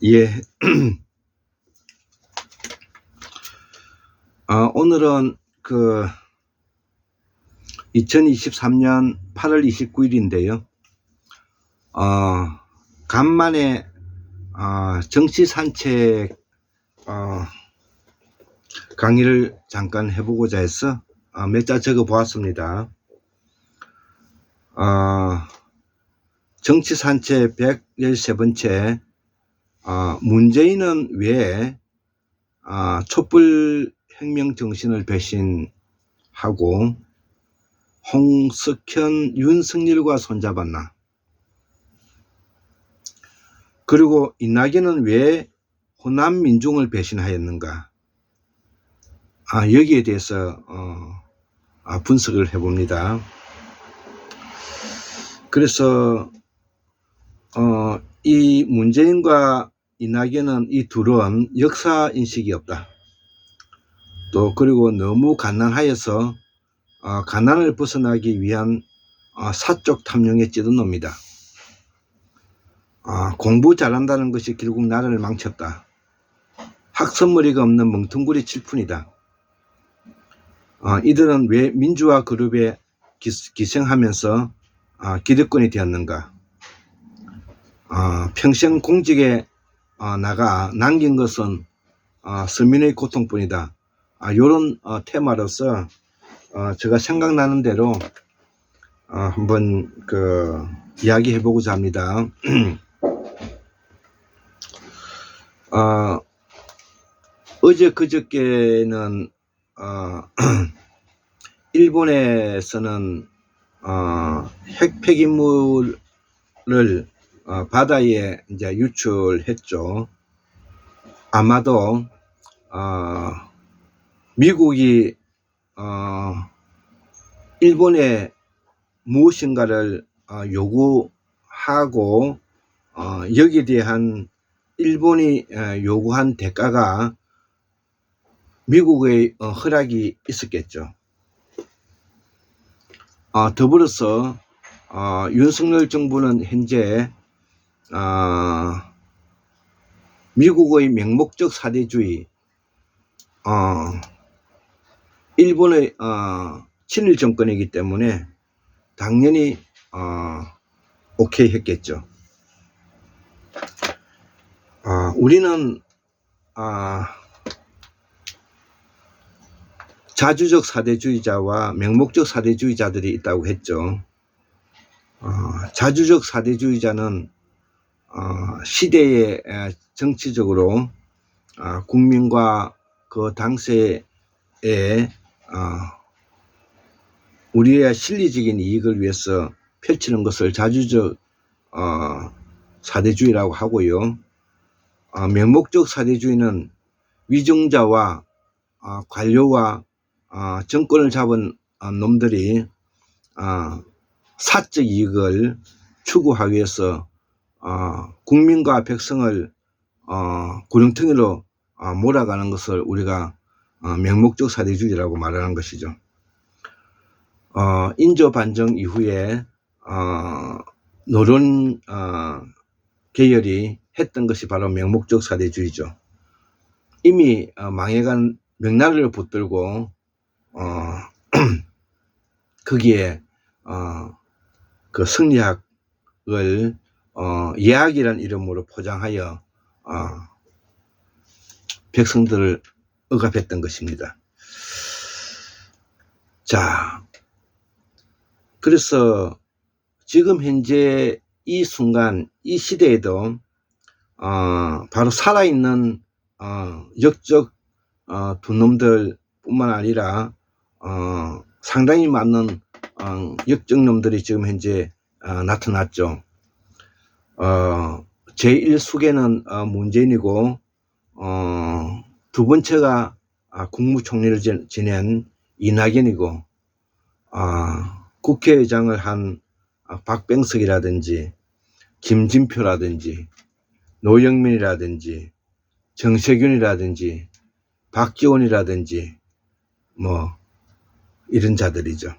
예. 오늘은 2023년 8월 29일인데요. 간만에 정치 산책 강의를 잠깐 해보고자 해서 몇 자 적어 보았습니다. 정치 산책 113번째 문재인은 왜 촛불 혁명 정신을 배신하고 홍석현, 윤석열과 손잡았나? 그리고 이낙연은 왜 호남 민중을 배신하였는가? 여기에 대해서 분석을 해봅니다. 그래서 이 문재인과 이낙연은 이 둘은 역사 인식이 없다. 또 그리고 너무 가난하여서 가난을 벗어나기 위한 사적 탐욕에 찌든 놈이다. 공부 잘한다는 것이 결국 나라를 망쳤다. 학선머리가 없는 멍텅구리 칠푼이다. 이들은 왜 민주화 그룹에 기생하면서 기득권이 되었는가? 평생 공직에 나가 남긴 것은 서민의 고통뿐이다. 이런 테마로서 제가 생각나는 대로 한번 이야기해 보고자 합니다. 어제 그저께는 일본에서는 핵 폐기물을 바다에 이제 유출했죠. 아마도 미국이 일본에 무엇인가를 요구하고 여기에 대한 일본이 요구한 대가가 미국의 허락이 있었겠죠. 더불어서 윤석열 정부는 현재 미국의 맹목적 사대주의, 일본의 친일 정권이기 때문에 당연히 오케이 했겠죠. 우리는 자주적 사대주의자와 맹목적 사대주의자들이 있다고 했죠. 자주적 사대주의자는 시대에 정치적으로 국민과 그 당세에 우리의 실리적인 이익을 위해서 펼치는 것을 자주적 사대주의라고 하고요. 맹목적 사대주의는 위정자와 관료와 정권을 잡은 놈들이 사적 이익을 추구하기 위해서 국민과 백성을 구렁텅이로 몰아가는 것을 우리가 맹목적 사대주의라고 말하는 것이죠. 인조 반정 이후에 노론 계열이 했던 것이 바로 맹목적 사대주의죠. 이미 망해간 명나라를 붙들고 거기에 그 성리학을 예학이라는 이름으로 포장하여 백성들을 억압했던 것입니다. 자, 그래서 지금 현재 이 순간 이 시대에도 바로 살아있는 역적 두 놈들 뿐만 아니라 상당히 많은 역적 놈들이 지금 현재 나타났죠. 제1수계는 문재인이고 두 번째가 국무총리를 지낸 이낙연이고 국회의장을 한 박병석이라든지 김진표라든지 노영민이라든지 정세균이라든지 박지원이라든지 이런 자들이죠.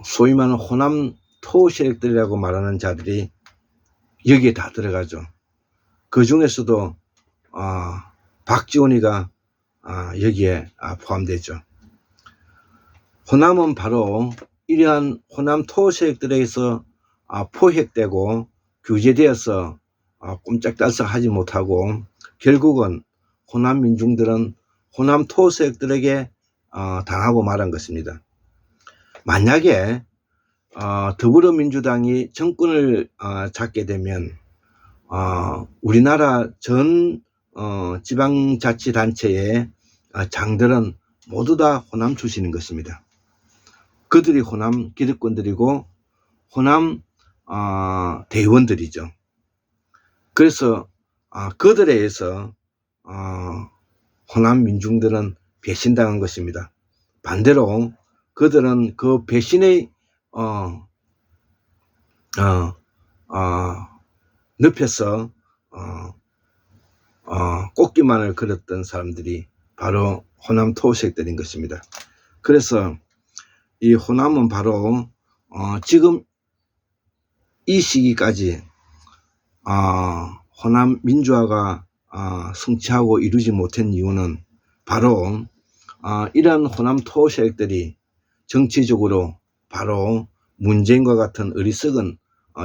소위 말하는 호남 토세력들이라고 말하는 자들이 여기에 다 들어가죠. 그 중에서도 박지원이가 여기에 포함되죠. 호남은 바로 이러한 호남 토세력들에게서 포획되고 규제되어서 꼼짝달싹하지 못하고 결국은 호남 민중들은 호남 토세력들에게 당하고 말한 것입니다. 만약에 더불어민주당이 정권을 잡게 되면 우리나라 전 지방자치단체의 장들은 모두 다 호남 출신인 것입니다. 그들이 호남 기득권들이고 호남 대의원들이죠. 그래서 그들에 의해서 호남 민중들은 배신당한 것입니다. 반대로 그들은 그 배신의 늪에서 꽃기만을 걸었던 사람들이 바로 호남 토색들인 것입니다. 그래서 이 호남은 바로 지금 이 시기까지 호남 민주화가 성취하고 이루지 못한 이유는 바로 이러한 호남 토세력들이 정치적으로 바로 문재인과 같은 어리석은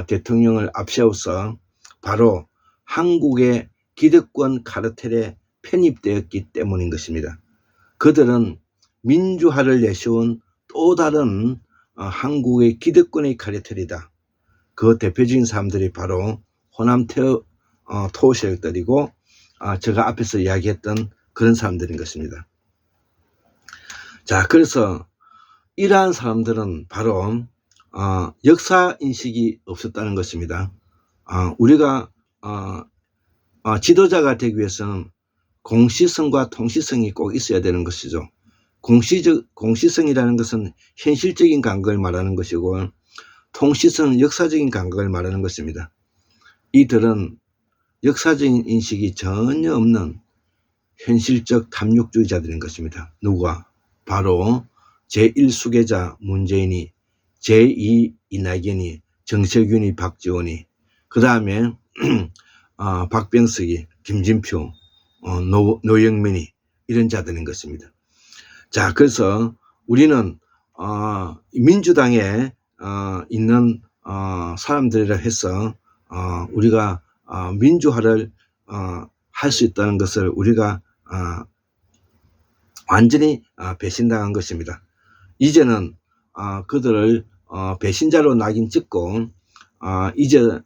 대통령을 앞세워서 바로 한국의 기득권 카르텔에 편입되었기 때문인 것입니다. 그들은 민주화를 내세운 또 다른 한국의 기득권의 카르텔이다. 그 대표적인 사람들이 바로 호남 토세력들이고 제가 앞에서 이야기했던 그런 사람들인 것입니다. 자, 그래서 이러한 사람들은 바로 역사인식이 없었다는 것입니다. 우리가 지도자가 되기 위해서는 공시성과 통시성이 꼭 있어야 되는 것이죠. 공시성이라는 것은 현실적인 감각을 말하는 것이고 통시성은 역사적인 감각을 말하는 것입니다. 이들은 역사적인 인식이 전혀 없는 현실적 탐욕주의자들인 것입니다. 누가? 바로 제1수계자 문재인이, 제2 이낙연이, 정세균이, 박지원이, 그 다음에 박병석이, 김진표, 노영민이 이런 자들인 것입니다. 자, 그래서 우리는 민주당에 있는 사람들이라 해서 우리가 민주화를 할 수 있다는 것을 우리가 완전히 배신당한 것입니다. 이제는 그들을 배신자로 낙인 찍고 이제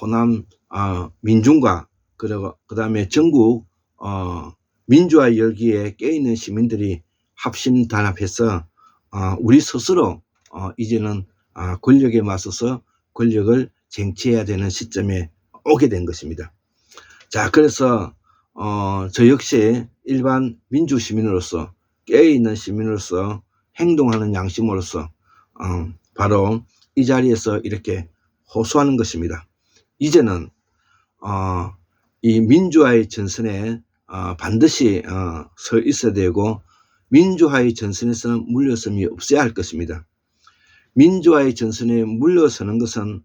호남 민중과 그리고 그 다음에 전국 민주화 열기에 깨어있는 시민들이 합심 단합해서 우리 스스로 이제는 권력에 맞서서 권력을 쟁취해야 되는 시점에 오게 된 것입니다. 자, 그래서 저 역시 일반 민주시민으로서 깨어있는 시민으로서 행동하는 양심으로서 바로 이 자리에서 이렇게 호소하는 것입니다. 이제는 이 민주화의 전선에 반드시 서 있어야 되고 민주화의 전선에서는 물러섬이 없어야 할 것입니다. 민주화의 전선에 물러서는 것은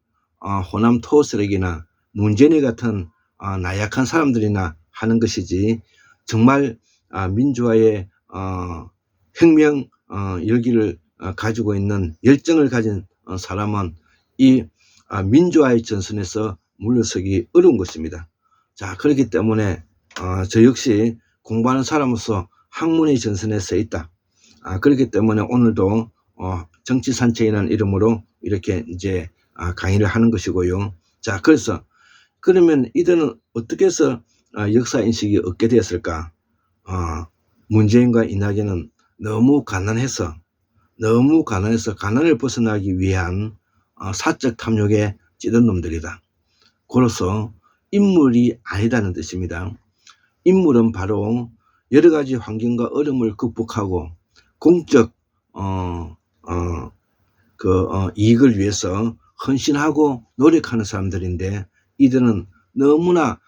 호남 토세력이나 문재인 같은 나약한 사람들이나 하는 것이지 정말 민주화의 혁명 열기를 가지고 있는 열정을 가진 사람은 이 민주화의 전선에서 물러서기 어려운 것입니다. 자, 그렇기 때문에 저 역시 공부하는 사람으로서 학문의 전선에 서 있다. 그렇기 때문에 오늘도 정치산책이라는 이름으로 이렇게 이제 강의를 하는 것이고요. 자, 그래서 그러면 이들은 어떻게 해서 역사인식이 얻게 되었을까? 문재인과 이낙연은 너무 가난해서 가난을 벗어나기 위한 사적 탐욕에 찌든 놈들이다. 그로서 인물이 아니다는 뜻입니다. 인물은 바로 여러 가지 환경과 어려움을 극복하고 공적 이익을 위해서 헌신하고 노력하는 사람들인데 이들은 너무나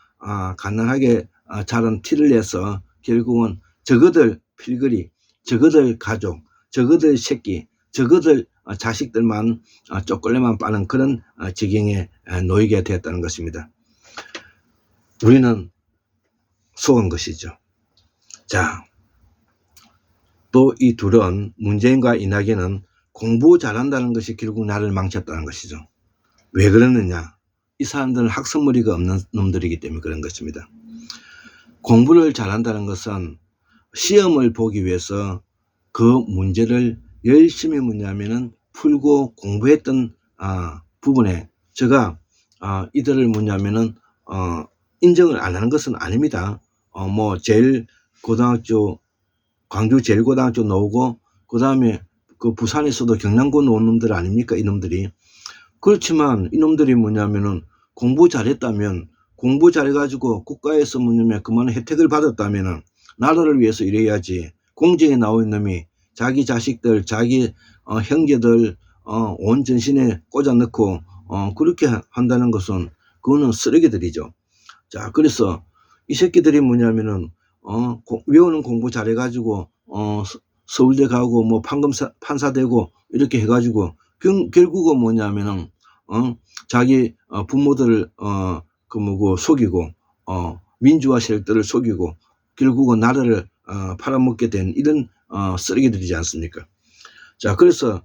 가난하게 자란 티를 내서 결국은 저거들 필거리, 저거들 가족, 저거들 새끼, 저거들 자식들만 쪼끌레만 빠는 그런 지경에 놓이게 되었다는 것입니다. 우리는 속은 것이죠. 자, 또 이 둘은, 문재인과 이낙연은 공부 잘한다는 것이 결국 나를 망쳤다는 것이죠. 왜 그러느냐? 이 사람들은 학습머리가 없는 놈들이기 때문에 그런 것입니다. 공부를 잘한다는 것은 시험을 보기 위해서 그 문제를 열심히 풀고 공부했던 부분에 제가 이들을 인정을 안 하는 것은 아닙니다. 광주 제일고등학교 나오고 그 다음에 그 부산에서도 경남고 나온 놈들 아닙니까? 이놈들이. 그렇지만 이놈들이 공부 잘했다면, 공부 잘해가지고 국가에서 그만한 혜택을 받았다면 나라를 위해서 일해야지. 공직에 나온 놈이 자기 자식들, 자기 형제들 온 전신에 꽂아 넣고 그렇게 한다는 것은 그거는 쓰레기들이죠. 자, 그래서 이 새끼들이 외우는 공부 잘해가지고 서울대 가고 판사 되고 이렇게 해가지고 결국은 자기 부모들을 속이고 민주화 세력들을 속이고 결국은 나라를 팔아먹게 된 이런 쓰레기들이지 않습니까? 자, 그래서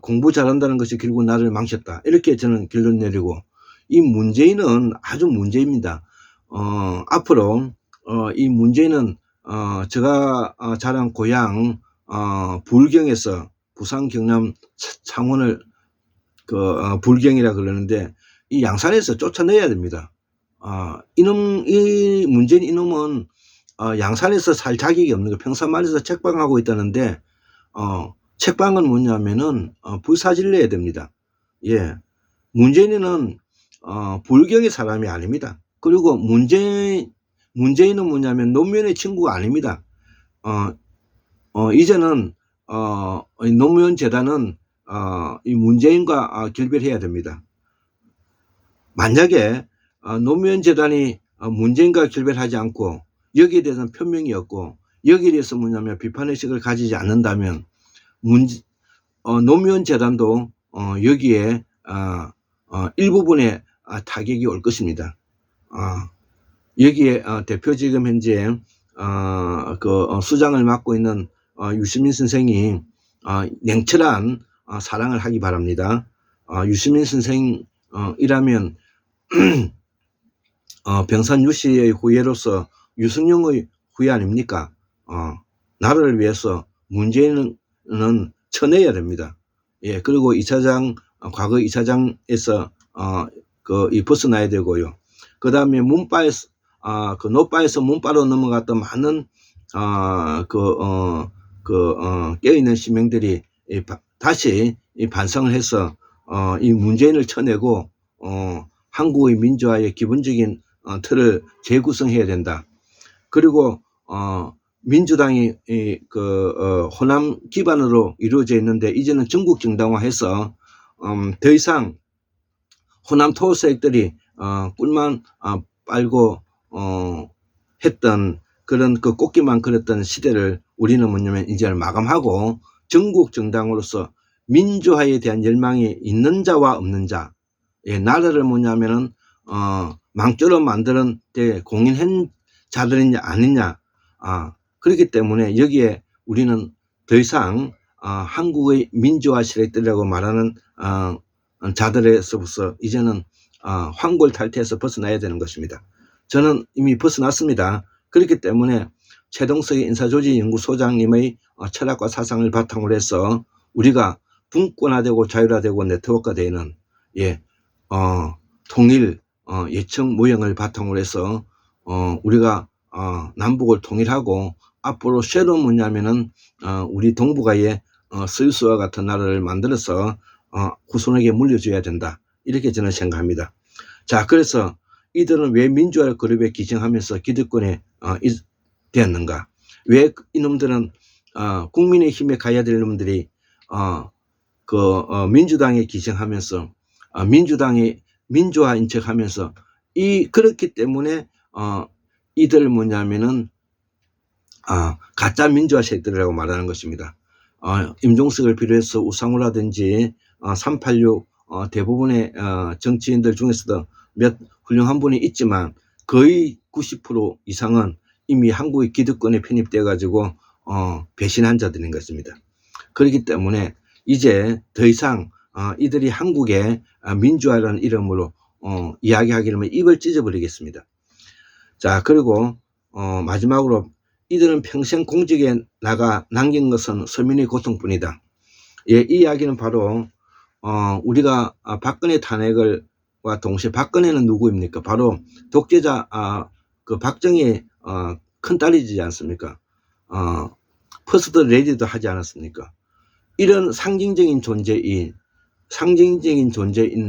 공부 잘한다는 것이 결국 나를 망쳤다, 이렇게 저는 결론 내리고, 이 문재인은 아주 문제입니다. 앞으로 이 문재인은 제가 자란 고향 불경에서, 부산 경남 창원을 불경이라 그러는데, 이 양산에서 쫓아내야 됩니다. 이 문재인 이놈은 양산에서 살 자격이 없는 거, 평산만에서 책방하고 있다는데 책방은 불사질 내야 됩니다. 예, 문재인은 불경의 사람이 아닙니다. 그리고 문재인은 노무현의 친구가 아닙니다. 이제는 노무현 재단은 이 문재인과 결별해야 됩니다. 만약에 노무현 재단이 문재인과 결별하지 않고 여기에 대해서는 표명이 없고 여기에 대해서 비판의식을 가지지 않는다면 노무현 재단도 여기에 일부분의 타격이 올 것입니다. 여기에 대표 지금 현재 수장을 맡고 있는 유시민 선생이 냉철한 사랑을 하기 바랍니다. 유시민 선생이라면 병산 유씨의 후예로서 유승용의 후예 아닙니까? 나라를 위해서 문재인은 쳐내야 됩니다. 예, 그리고 2차장, 과거 2차장에서 벗어나야 되고요. 그 다음에 문바에서, 노바에서 문바로 넘어갔던 많은 깨어있는 시민들이 다시 반성을 해서 이 문재인을 쳐내고 한국의 민주화의 기본적인 틀을 재구성해야 된다. 그리고 민주당이 호남 기반으로 이루어져 있는데 이제는 전국 정당화해서 더 이상 호남 토세력들이 꿀만 빨고 했던 그런 꽃길만 걸었던 시대를 우리는 이제 마감하고 전국 정당으로서 민주화에 대한 열망이 있는 자와 없는 자, 나라를 망조로 만드는 데 공인한 자들이냐 아니냐, 그렇기 때문에 여기에 우리는 더 이상 한국의 민주화 세력들이라고 말하는 자들에서부터 이제는 황골탈퇴해서 벗어나야 되는 것입니다. 저는 이미 벗어났습니다. 그렇기 때문에 최동석의 인사조직연구소장님의 철학과 사상을 바탕으로 해서 우리가 분권화되고 자율화되고 네트워크화되는 통일 예청 모형을 바탕으로 해서 우리가 남북을 통일하고 앞으로 새로운 우리 동북아의 스위스와 같은 나라를 만들어서 후손에게 물려줘야 된다, 이렇게 저는 생각합니다. 자, 그래서 이들은 왜 민주화 그룹에 기증하면서 기득권에 되었는가? 왜 이놈들은 국민의힘에 가야 될 놈들이 민주당에 기증하면서 민주당이 민주화인 척하면서 그렇기 때문에 이들 가짜 민주화 세력들이라고 말하는 것입니다. 임종석을 비롯해서 우상호라든지 386 대부분의 정치인들 중에서도 몇 훌륭한 분이 있지만 거의 90% 이상은 이미 한국의 기득권에 편입되어 가지고 배신한 자들인 것입니다. 그렇기 때문에 이제 더 이상 이들이 한국의 민주화라는 이름으로 이야기하기를 하면 입을 찢어버리겠습니다. 자, 그리고 마지막으로 이들은 평생 공직에 나가 남긴 것은 서민의 고통뿐이다. 예, 이 이야기는 바로 우리가 박근혜 탄핵과 동시에, 박근혜는 누구입니까? 바로 독재자 그 박정희 큰딸이지 않습니까? 퍼스트 레디도 하지 않았습니까? 이런 상징적인 존재인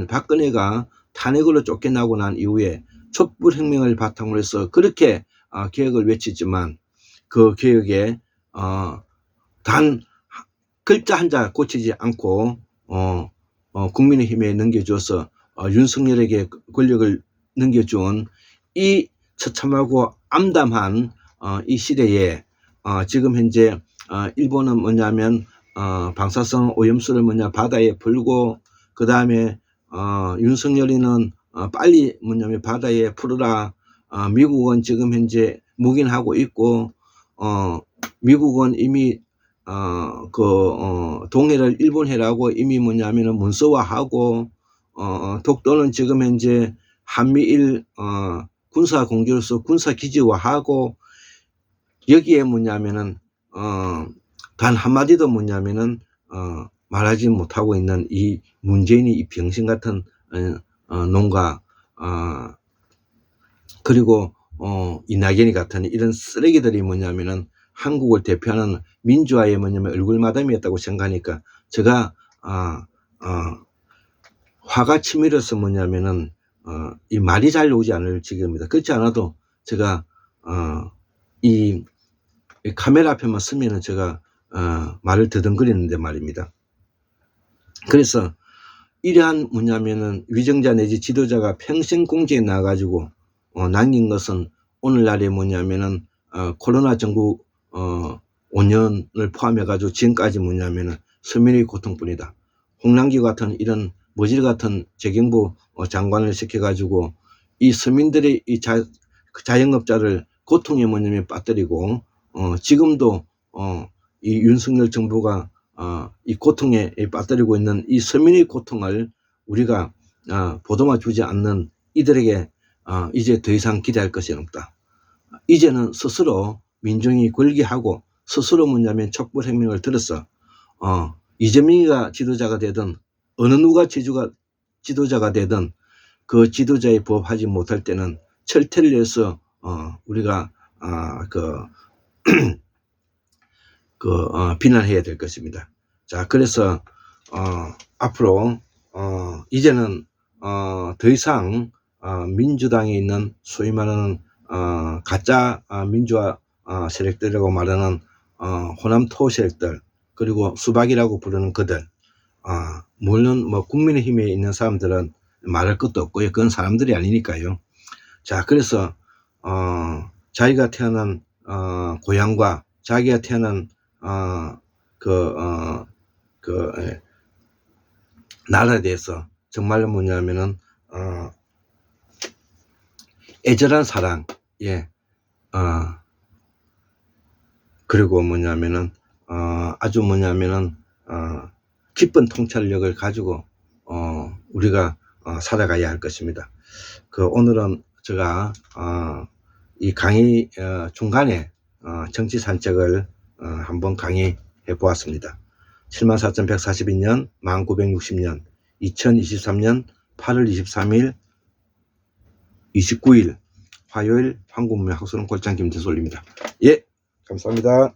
박근혜가 탄핵으로 쫓겨나고 난 이후에 촛불혁명을 바탕으로 해서 그렇게 개혁을 외치지만 그 개혁에 단 글자 한자 고치지 않고 국민의힘에 넘겨줘서 윤석열에게 권력을 넘겨준 이 처참하고 암담한 이 시대에 지금 현재 일본은 뭐냐면 방사성 오염수를 바다에 풀고, 그 다음에 윤석열이는 빨리 뭐냐면 바다에 풀어라. 미국은 지금 현재 묵인하고 있고, 미국은 이미 동해를 일본해라고 이미 뭐냐면 문서화하고, 독도는 지금 현재 한미일 군사 공조로서 군사 기지화하고, 여기에 뭐냐면은 단 한마디도 뭐냐면은 말하지 못하고 있는 이 문재인이 이 병신 같은 놈과 그리고 이낙연이 같은 이런 쓰레기들이 뭐냐면은 한국을 대표하는 민주화의 뭐냐면 얼굴마담이었다고 생각하니까 제가 화가 치밀어서 뭐냐면은 이 말이 잘 나오지 않을 지경입니다. 그렇지 않아도 제가 이 카메라 앞에만 서면은 제가 말을 더듬거리는데 말입니다. 그래서 이러한 뭐냐면은 위정자 내지 지도자가 평생 공직에 나가지고 남긴 것은 오늘날에 뭐냐면은 코로나 전국 5년을 포함해 가지고 지금까지 뭐냐면은 서민의 고통뿐이다. 홍남기 같은 이런 머질 같은 재경부 장관을 시켜 가지고 이 서민들의 이 자영업자를 고통에 뭐냐면 빠뜨리고, 지금도 이 윤석열 정부가 이 고통에 빠뜨리고 있는 이 서민의 고통을 우리가 보도만 주지 않는 이들에게 이제 더 이상 기대할 것이 없다. 이제는 스스로 민중이 권리하고 스스로 뭐냐면 촛불혁명을 들어서 이재명이가 지도자가 되든 어느 누가 지도자가 되든 그 지도자의 부합하지 못할 때는 철퇴를 해서 우리가 비난해야 될 것입니다. 자, 그래서 앞으로 이제는 더 이상 민주당에 있는 소위 말하는 가짜 민주화 세력들이라고 말하는 호남토 세력들, 그리고 수박이라고 부르는 그들, 물론 뭐 국민의힘에 있는 사람들은 말할 것도 없고요. 그건 사람들이 아니니까요. 자, 그래서 자기가 태어난 고향과 자기가 태어난 나라에 대해서 정말로 뭐냐면은 애절한 사랑, 예, 그리고 뭐냐면은 아주 뭐냐면은 깊은 통찰력을 가지고 우리가 살아가야 할 것입니다. 오늘은 제가 이 강의 중간에 정치 산책을 한번 강의해 보았습니다. 74,142년 1960년 2023년 8월 23일 29일 화요일 한국문명학술은 골장 김태수 올립니다. 예, 감사합니다.